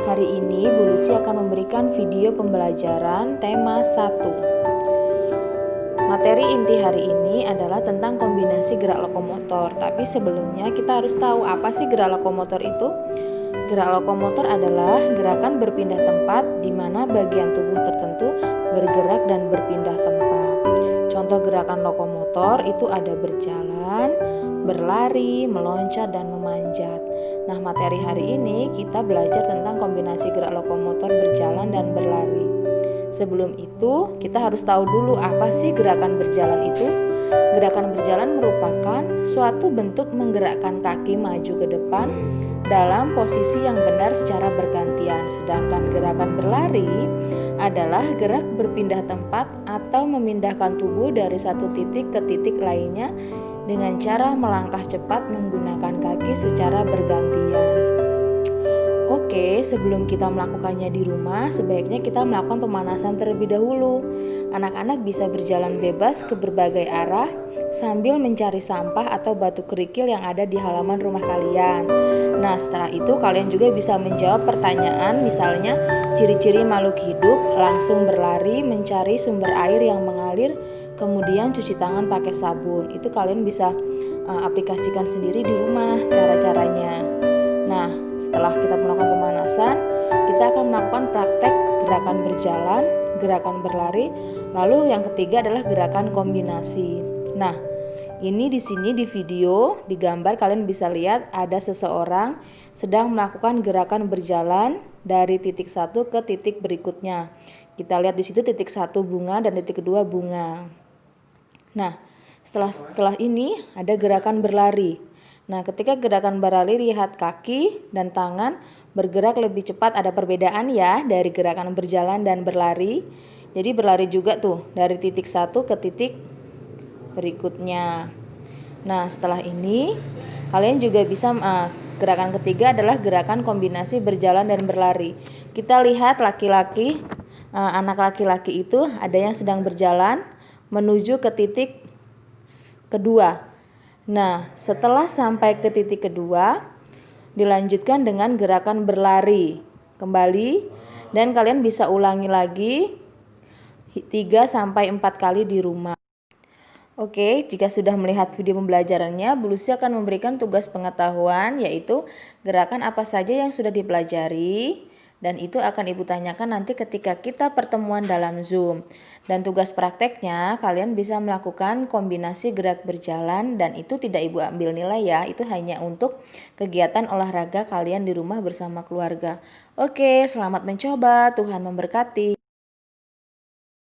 Hari ini Bu Lucy akan memberikan video pembelajaran tema 1. Materi inti hari ini adalah tentang kombinasi gerak lokomotor. Tapi sebelumnya kita harus tahu apa sih gerak lokomotor itu? Gerak lokomotor adalah gerakan berpindah tempat di mana bagian tubuh tertentu bergerak dan berpindah tempat. Contoh gerakan lokomotor itu ada berjalan, berlari, meloncat, dan memanjat. Nah, materi hari ini kita belajar tentang kombinasi gerak lokomotor berjalan dan berlari. Sebelum itu, kita harus tahu dulu apa sih gerakan berjalan itu. Gerakan berjalan merupakan suatu bentuk menggerakkan kaki maju ke depan dalam posisi yang benar secara bergantian. Sedangkan gerakan berlari adalah gerak berpindah tempat atau memindahkan tubuh dari satu titik ke titik lainnya dengan cara melangkah cepat menggunakan kaki secara bergantian. Oke, sebelum kita melakukannya di rumah, sebaiknya kita melakukan pemanasan terlebih dahulu. Anak-anak bisa berjalan bebas ke berbagai arah sambil mencari sampah atau batu kerikil yang ada di halaman rumah kalian. Nah, setelah itu kalian juga bisa menjawab pertanyaan, misalnya ciri-ciri makhluk hidup, langsung berlari, mencari sumber air yang mengalir, kemudian cuci tangan pakai sabun. Itu kalian bisa aplikasikan sendiri di rumah cara-caranya. Nah, setelah kita melakukan pemanasan, kita akan melakukan praktek gerakan berjalan, gerakan berlari, lalu yang ketiga adalah gerakan kombinasi. Nah, ini di sini di video, di gambar kalian bisa lihat ada seseorang sedang melakukan gerakan berjalan dari titik satu ke titik berikutnya. Kita lihat di situ titik 1 bunga dan titik 2 bunga. Nah, setelah ini ada gerakan berlari. Nah, ketika gerakan berlari, lihat kaki dan tangan bergerak lebih cepat. Ada perbedaan ya dari gerakan berjalan dan berlari. Jadi berlari juga tuh dari titik 1 ke titik berikutnya. Nah, setelah ini kalian juga bisa gerakan ketiga adalah gerakan kombinasi berjalan dan berlari. Kita lihat laki-laki, anak laki-laki itu ada yang sedang berjalan menuju ke titik kedua. Nah, setelah sampai ke titik kedua, dilanjutkan dengan gerakan berlari kembali, dan kalian bisa ulangi lagi 3-4 kali di rumah. Oke, jika sudah melihat video pembelajarannya, Bu Lucy akan memberikan tugas pengetahuan, yaitu gerakan apa saja yang sudah dipelajari, dan itu akan Ibu tanyakan nanti ketika kita pertemuan dalam Zoom. Dan tugas prakteknya, kalian bisa melakukan kombinasi gerak berjalan, dan itu tidak Ibu ambil nilai ya, itu hanya untuk kegiatan olahraga kalian di rumah bersama keluarga. Oke, selamat mencoba, Tuhan memberkati.